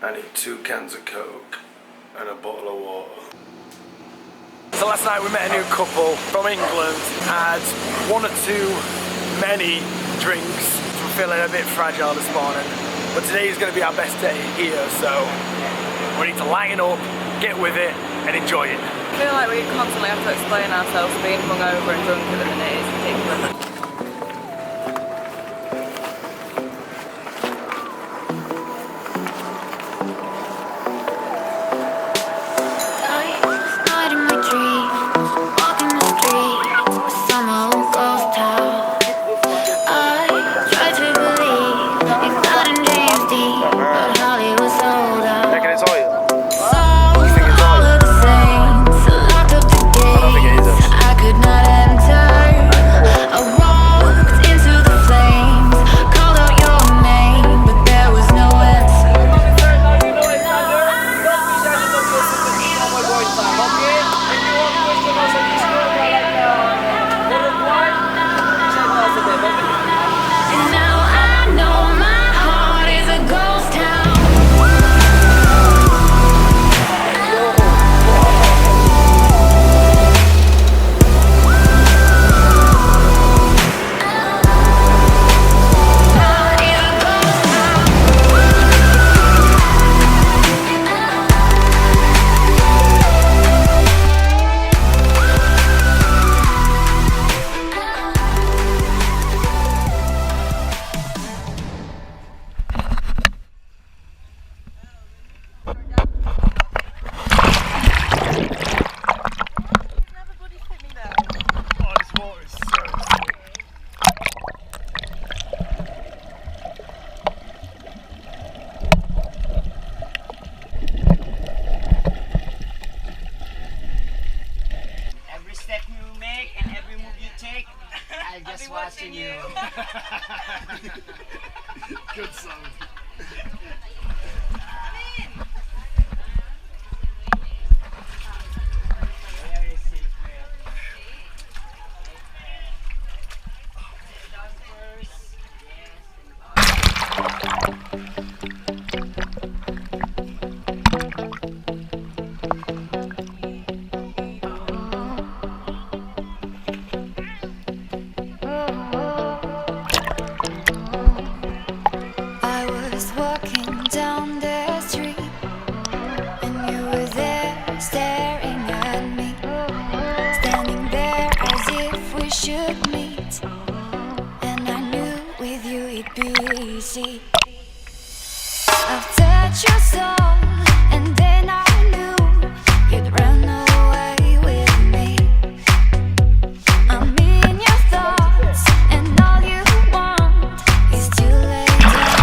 I need 2 cans of Coke and a bottle of water. So last night we met a new couple from England, had 1 or 2 many drinks. We're feeling a bit fragile this morning, but today is going to be our best day here, so we need to lighten up, get with it and enjoy it. I feel like we constantly have to explain ourselves being hungover and drunk at the minute. It's ridiculous. Just watching you. Good song. Very secret. Walking down the street, and you were there staring at me, standing there as if we should meet. And I knew with you it'd be easy. I've touched your soul, and then I knew you'd run away with me. I'm in your thoughts, and all you want is to lay down.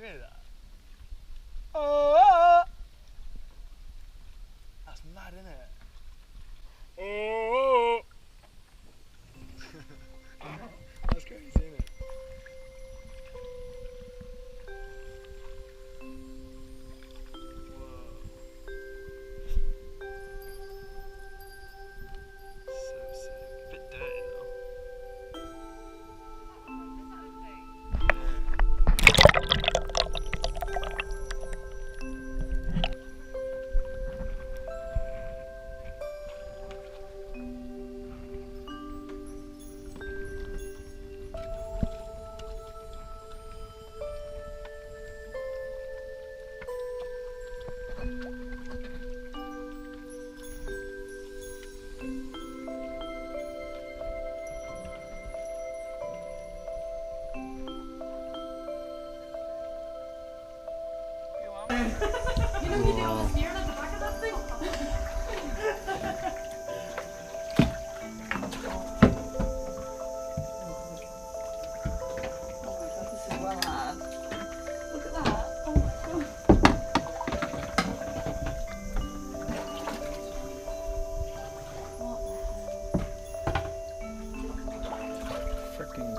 Do you hear that? Oh! That's mad, isn't it? Oh! That's crazy, isn't it?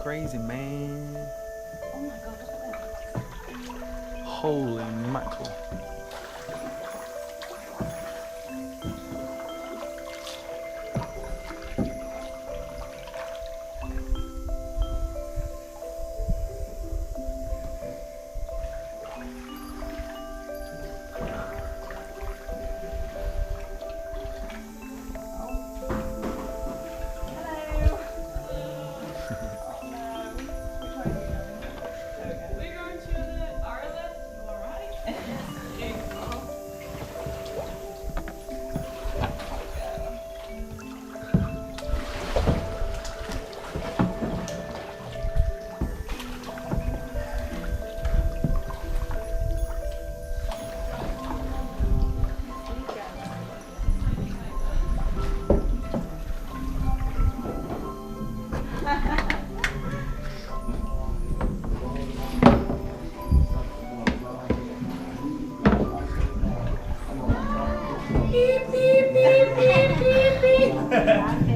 Crazy, man. Oh my god, look at that. Holy mackerel.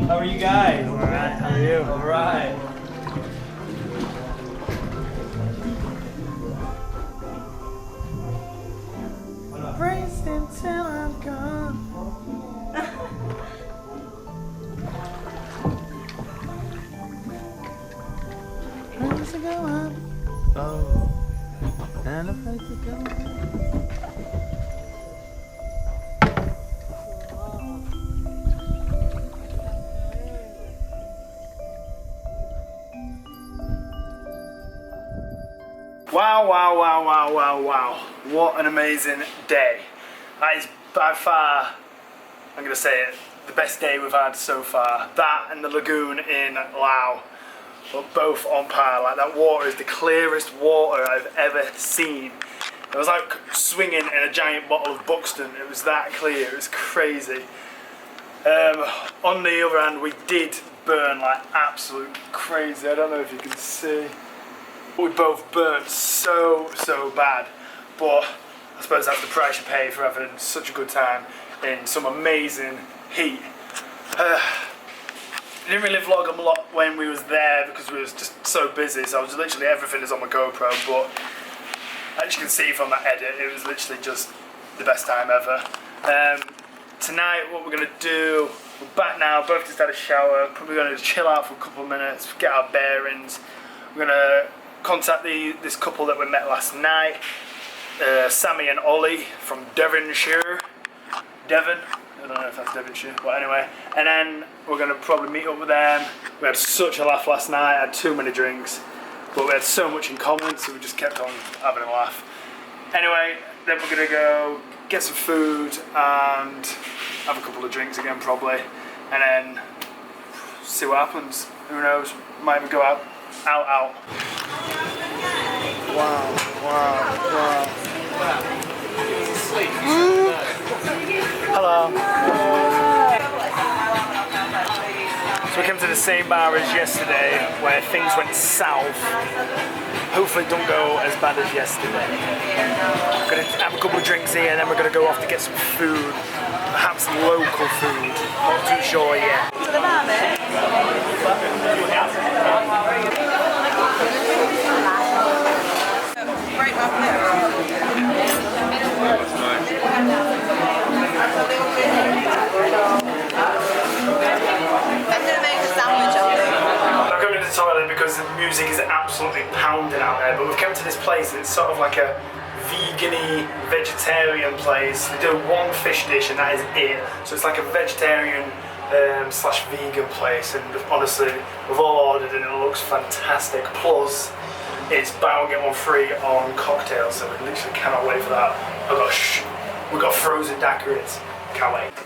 How are you guys? Alright, how are you? Alright. Racing till I'm gone. Place to go up. Oh. And a place to go up. Wow, wow, wow, wow, wow, wow. What an amazing day. That is by far, I'm going to say it, the best day we've had so far. That and the lagoon in Laos were both on par. Like, that water is the clearest water I've ever seen. It was like swinging in a giant bottle of Buxton. It was that clear, it was crazy. On the other hand, we did burn like absolute crazy. I don't know if you can see. We both burnt so bad, but I suppose that's the price you pay for having such a good time in some amazing heat. I didn't really vlog a lot when we was there because we was just so busy, so I was literally, everything is on my GoPro, but as you can see from that edit, it was literally just the best time ever. Tonight what we're going to do, we're back now, both just had a shower, probably going to chill out for a couple of minutes, get our bearings. We're going to contact this couple that we met last night, Sammy and Ollie from Devonshire. Devon, I don't know if that's Devonshire, but anyway. And then we're going to probably meet up with them. We had such a laugh last night, had too many drinks, but we had so much in common, so we just kept on having a laugh. Anyway, then we're going to go get some food and have a couple of drinks again probably, and then see what happens. Who knows, might even go out. Wow. Hello. So we came to the same bar as yesterday where things went south. Hopefully it don't go as bad as yesterday. I'm gonna have a couple of drinks here and then we're gonna go off to get some food. Perhaps local food. Not too sure yet. To the bar, mate. Break my plate. I'm gonna make a sandwich of it. I'm going to the toilet because the music is absolutely pounding out there, but we've come to this place and it's sort of like a vegan-y, vegetarian place. They do one fish dish and that is it. So it's like a vegetarian slash vegan place, and honestly we've all ordered and it looks fantastic. Plus it's buy one get one free on cocktails, so we literally cannot wait for that. We've got frozen daiquiris, can't wait.